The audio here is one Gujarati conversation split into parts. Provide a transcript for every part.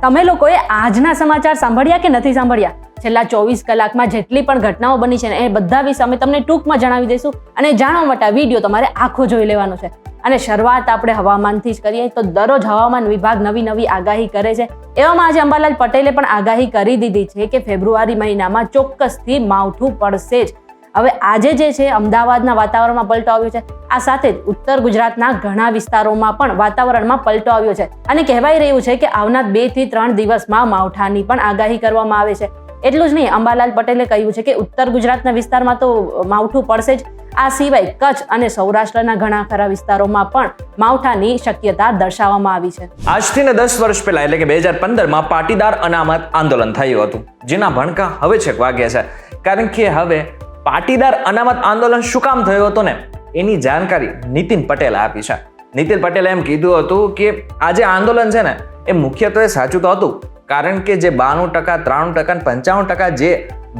તમે લોકોએ આજના સમાચાર સાંભળ્યા કે નથી સાંભળ્યા? છેલ્લા 24 કલાકમાં જેટલી પણ ઘટનાઓ બની છે ને એ બધા વિશે અમે તમને ટૂંકમાં જણાવી દઈશું અને જાણવા માટે આ વિડીયો તમારે આખો જોઈ લેવાનો છે. અને શરૂઆત આપણે હવામાનથી જ કરીએ તો દરરોજ હવામાન વિભાગ નવી આગાહી કરે છે. એવામાં આજે અંબાલાલ પટેલે પણ આગાહી કરી દીધી છે કે ફેબ્રુઆરી મહિનામાં ચોક્કસથી માવઠું પડશે જ. હવે આજે જે છે અમદાવાદના વાતાવરણમાં પલટો આવ્યો છે. આ સાથે જ ઉત્તર ગુજરાતના ઘણા વિસ્તારોમાં પણ વાતાવરણમાં પલટો આવ્યો છે અને કહેવાય રહ્યું છે કે આવનાર 2 થી 3 દિવસમાં માવઠાની પણ આગાહી કરવામાં આવે છે. એટલું જ નહીં, અંબાલાલ પટેલે કહ્યું છે કે ઉત્તર ગુજરાતના વિસ્તારમાં તો માવઠું પડશે જ. આ સિવાય કચ્છ અને સૌરાષ્ટ્રના ઘણા ખરા વિસ્તારોમાં પણ માવઠાની શક્યતા દર્શાવવામાં આવી છે. આજથી 10 વર્ષ પહેલા એટલે કે 2015માં પાટીદાર અનામત આંદોલન થયું હતું, જેના ભણકા હવે છેક વાગ્યા છે. કારણ કે હવે પાટીદાર અનામત આંદોલન શું કામ થયું હતું ને એની જાણકારી નીતિન પટેલે આપી છે. નીતિન પટેલે એમ કીધું હતું કે આ જે આંદોલન છે ને એ મુખ્યત્વે સાચું તો હતું, કારણ કે જે 92%, 93%, 55% જે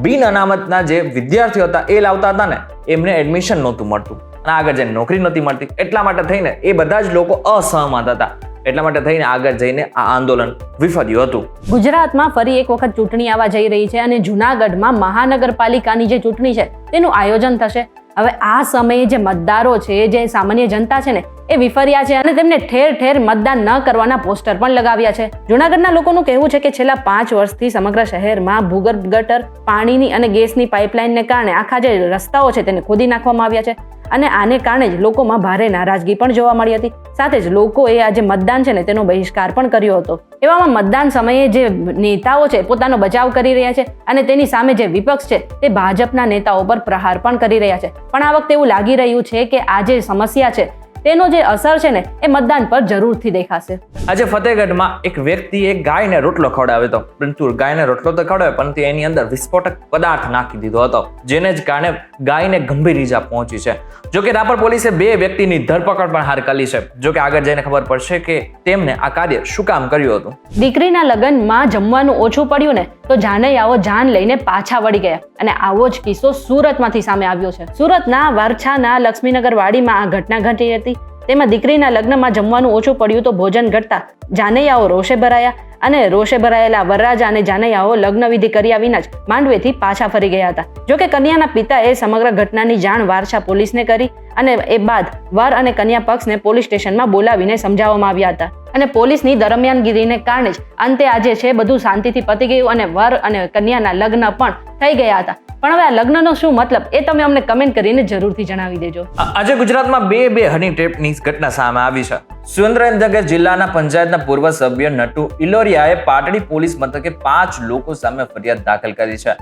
બિન અનામતના જે વિદ્યાર્થીઓ હતા એ લાવતા હતા ને એમને એડમિશન નહોતું મળતું અને આગળ જઈને નોકરી નહોતી મળતી. એટલા માટે થઈને એ બધા જ લોકો અસહમત હતા. એટલા માટે થઈને આગળ જઈને આ આંદોલન વિફર્યું હતું. ગુજરાતમાં ફરી એક વખત ચૂંટણી આવવા જઈ રહી છે અને જૂનાગઢમાં મહાનગરપાલિકાની જે ચૂંટણી છે તેનું આયોજન થશે. હવે આ સમયે જે મતદારો છે, જે સામાન્ય જનતા છે ને એ વિફર્યા છે અને તેમને ઠેર ઠેર મતદાન ન કરવાના પોસ્ટર પણ લગાવ્યા છે. જૂનાગઢના લોકોનું કહેવું છે કે છેલ્લા 5 વર્ષથી સમગ્ર શહેરમાં ભૂગર્ભ ગટર, પાણીની અને ગેસની પાઇપલાઇનને કારણે આખા જે રસ્તાઓ છે તેને ખોદી નાખવામાં આવ્યા છે અને આને કારણે જ લોકોમાં ભારે નારાજગી પણ જોવા મળી હતી. સાથે જ લોકોએ આ જે મતદાન છે ને તેનો બહિષ્કાર પણ કર્યો હતો. એવામાં મતદાન સમયે જે નેતાઓ છે પોતાનો બચાવ કરી રહ્યા છે અને તેની સામે જે વિપક્ષ છે તે ભાજપના નેતાઓ પર પ્રહાર પણ કરી રહ્યા છે. પણ આ વખતે એવું લાગી રહ્યું છે કે આ જે સમસ્યા છે તેનો જે અસર છે ને એ મતદાન પર જરૂરથી દેખાશે. આજે ફતેહગઢમાં એક વ્યક્તિએ ગાયને રોટલો ખવડાવ્યો હતો, પરંતુ ગાયને રોટલો તો ખવડાવ્યો પરંતુ એની અંદર વિસ્ફોટક પદાર્થ નાખી દીધો હતો, જેને જ કારણે ગાયને ગંભીર ઈજા પહોંચી છે. જોકે રાપર પોલીસે 2 વ્યક્તિની ધરપકડ પણ હાલ કરી છે. જોકે આગળ જઈને ખબર પડશે કે તેમને આ કાર્ય શું કામ કર્યું હતું. દીકરીના લગ્નમાં જમવાનું ઓછું પડ્યું ને તો જાનૈયાઓ જાન લઈને પાછા વળી ગયા અને આવો જ કિસ્સો સુરતમાંથી સામે આવ્યો છે. સુરતના વરછાના લક્ષ્મીનગર વાડીમાં આ ઘટના ઘટી હતી. તેમાં દીકરીના લગ્નમાં જમવાનું ઓછું પડ્યું તો ભોજન ઘટતા જાનૈયાઓ રોષે ભરાયા અને રોષે ભરાયેલા વરરાજા અને જાનૈયાઓ લગ્ન વિધિ કર્યા વિના જ માંડવેથી પાછા ફરી ગયા હતા. જોકે કન્યાના પિતાએ સમગ્ર ઘટનાની જાણ વારછા પોલીસને કરી અને એ બાદ વર અને કન્યા પક્ષને પોલીસ સ્ટેશનમાં બોલાવીને સમજાવવામાં આવ્યા હતા અને પોલીસની દરમિયાનગીરીને કારણે જ અંતે આજે છે બધું શાંતિથી પતી ગયું અને વર અને કન્યાના લગ્ન પણ થઈ ગયા હતા. પણ હવે આ લગ્નનો શું મતલબ એ તમે અમને કમેન્ટ કરીને જરૂરથી જણાવી દેજો. આજે ગુજરાતમાં બે હની ટ્રેપની ઘટના સામે આવી છે. સુરેન્દ્રનગર જિલ્લાના પંચાયતના પૂર્વ સભ્ય નટુ ઇલોરિયાએ પાટડી પોલીસ મથકે 5 લોકો સામે ફરિયાદ દાખલ કરી છે.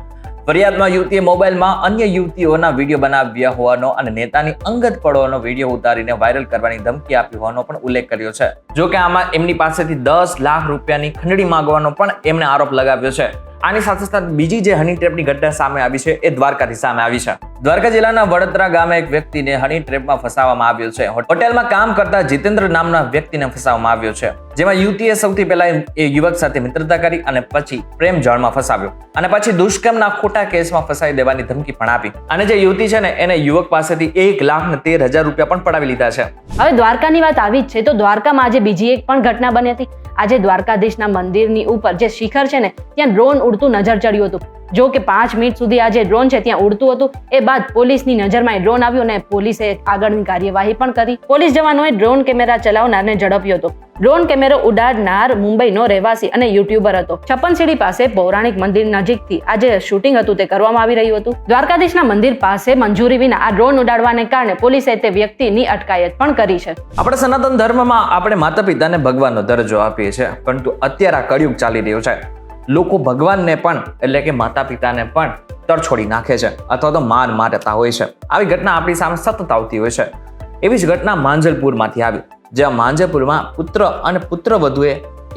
ફરિયાદમાં યુવતીએ મોબાઈલમાં અન્ય યુવતીઓના વિડીયો બનાવ્યા હોવાનો અને નેતાની અંગત પળોનો વિડીયો ઉતારીને વાયરલ કરવાની ધમકી આપી હોવાનો પણ ઉલ્લેખ કર્યો છે. જોકે આમાં એમની પાસેથી 10 લાખ રૂપિયાની ખંડણી માંગવાનો પણ એમને આરોપ લગાવ્યો છે. આની સાથે સાથે બીજી જે હની ટ્રેપની ઘટના સામે આવી છે એ દ્વારકાથી સામે આવી છે. દ્વારકા જિલ્લાના વડોદરા ગામે એક વ્યક્તિને હની ટ્રેપમાં ફસાવવામાં આવ્યો છે. હોટેલમાં કામ કરતા જીતેન્દ્ર નામના વ્યક્તિને ફસાવવામાં આવ્યો છે, જેમાં યુવતીએ સૌથી પહેલા એ યુવક સાથે મિત્રતા કરી અને પછી પ્રેમ જાળમાં ફસાવ્યો અને પછી દુષ્કર્મના ખોટા કેસમાં ફસાઈ દેવાની ધમકી પણ આપી. અને જે યુવતી છે ને એને યુવક પાસેથી 1,13,000 રૂપિયા પણ પડાવી લીધા છે. હવે દ્વારકાની વાત આવી જ છે તો દ્વારકામાં આજે બીજી એક પણ ઘટના બની હતી. આજે દ્વારકાધીશના મંદિરની ઉપર જે શિખર છે ને ત્યાં ડ્રોન ઉડતું નજર ચડ્યું હતું. જો કે 5 મિનિટ સુધી આ જે ડ્રોન છે ત્યાં ઉડતું હતું. એ બાદ પોલીસની નજરમાં ડ્રોન આવ્યું અને પોલીસે આગળની કાર્યવાહી પણ કરી. પોલીસ જવાનોએ ડ્રોન કેમેરા ચલાવનારને ઝડપ્યો હતો. ડ્રોન કેમેરો ઉડાડનાર મુંબઈનો રહેવાસી અને યુટ્યુબર હતો. છપ્પનસીડી પાસે પૌરાણિક મંદિર નજીકથી આ જે શૂટિંગ હતું તે કરવામાં આવી રહ્યું હતું. દ્વારકાધીશના મંદિર પાસે મંજૂરી વિના આ ડ્રોન ઉડાડવાને કારણે પોલીસે તે વ્યક્તિની અટકાયત પણ કરી છે. આપણે સનાતન ધર્મમાં આપણે માતા પિતાને ભગવાનનો દરજ્જો આપીએ છીએ, પરંતુ અત્યારે આ કળિયુગ ચાલી રહ્યો છે. લોકો ભગવાનને પણ એટલે કે માતા પિતાને પણ તરછોડી નાખે છે અથવા તો માર મારતા હોય છે. આવી ઘટના આપણી સામે સતત આવતી હોય છે. એવી જ ઘટના માંજલપુરમાંથી આવી, જ્યાં માંજલપુરમાં પુત્ર અને પુત્રવધુએ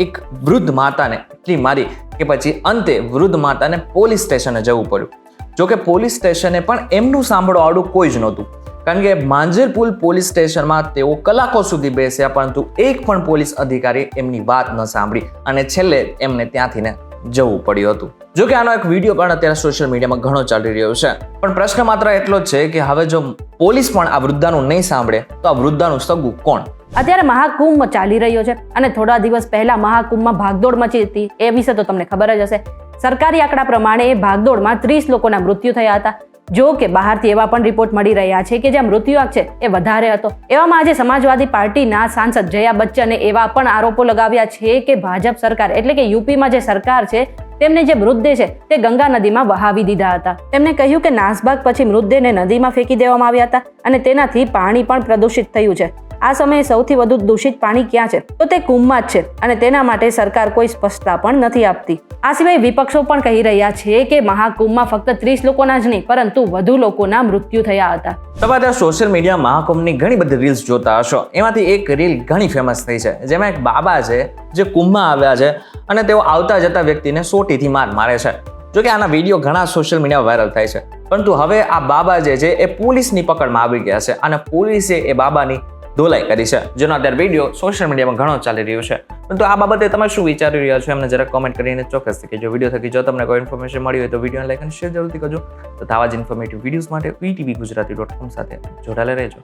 એક વૃદ્ધ માતાને એટલી મારી કે પછી અંતે વૃદ્ધ માતાને પોલીસ સ્ટેશને જવું પડ્યું. જોકે પોલીસ સ્ટેશને પણ એમનું સાંભળો આવડું કોઈ જ નહોતું, કારણ કે માંજલપુર પોલીસ સ્ટેશનમાં તેઓ કલાકો સુધી બેસ્યા, પરંતુ એક પણ પોલીસ અધિકારી એમની વાત ન સાંભળી અને છેલ્લે એમને ત્યાંથી જવું પડ્યું હતું. જો કે આનો એક વિડીયો પણ અત્યારે સોશિયલ મીડિયામાં ઘણો ચાલી રહ્યો છે. પણ પ્રશ્ન માત્ર એટલો જ છે કે હવે જો પોલીસ પણ આ વૃદ્ધાનું નહીં સાંભળે તો આ વૃદ્ધાનું સગું કોણ? અત્યારે મહાકુંભ ચાલી રહ્યો છે અને થોડા દિવસ પહેલા મહાકુંભમાં ભાગદોડ મચી હતી એ વિશે તો તમને ખબર જ હશે. સરકારી આંકડા પ્રમાણે એ ભાગદોડમાં 30 લોકોના મૃત્યુ થયા હતા. જો કે બહારથી એવા પણ રિપોર્ટ મળી રહ્યા છે કે જ્યાં મૃત્યુઆંક છે એ વધારે હતો. એવામાં આજે સમાજવાદી પાર્ટીના સાંસદ જયા બચ્ચને એવા પણ આરોપો લગાવ્યા છે કે ભાજપ સરકાર એટલે કે યુપીમાં જે સરકાર છે તેમને જે મૃતદેહ છે તે ગંગા નદીમાં વહાવી દીધા હતા. તેમણે કહ્યું કે નાસભાગ પછી મૃતદેહને નદીમાં ફેંકી દેવામાં આવ્યા હતા અને તેનાથી પાણી પણ પ્રદૂષિત થયું છે. આ સમયે સૌથી વધુ દૂષિત પાણી ક્યાં છે તો તે કુંભમાં જ છે અને તેના માટે સરકાર કોઈ સ્પષ્ટતા પણ નથી આપતી. આ સિવાય વિપક્ષો પણ કહી રહ્યા છે કે મહાકુંભમાં ફક્ત 30 લોકોના જ નહીં પરંતુ વધુ લોકોના મૃત્યુ થયા હતા. તમે સોશિયલ મીડિયા મહાકુંભની ઘણી બધી રીલ્સ જોતા હશો. એમાંથી એક રીલ ઘણી ફેમસ થઈ છે જેમાં એક બાબા છે જે કુંભમાં આવ્યા છે અને તેઓ આવતા જતા વ્યક્તિને સોટીથી મારે છે. જોકે આના વિડીયો ઘણા સોશિયલ મીડિયા વાયરલ થાય છે પરંતુ હવે આ બાબા જે છે એ પોલીસની પકડમાં આવી ગયા છે અને પોલીસે એ બાબાની ધોલાઈ કરી છે, જેનો અત્યારે વિડીયો સોશિયલ મીડિયામાં ઘણો ચાલી રહ્યો છે. પરંતુ આ બાબતે તમે શું વિચારી રહ્યા છો એમને જરા કોમેન્ટ કરીને ચોક્કસથી કહેજો. વિડીયો થકી જો તમને કોઈ ઇન્ફોર્મેશન મળી હોય તો વિડીયોને લાઈક અને શેર જરૂરથી કરજો. તો આવા જ ઇન્ફોર્મેટિવ વિડીયોઝ માટે VTV Gujarati.com સાથે જોડાયેલા રહેજો.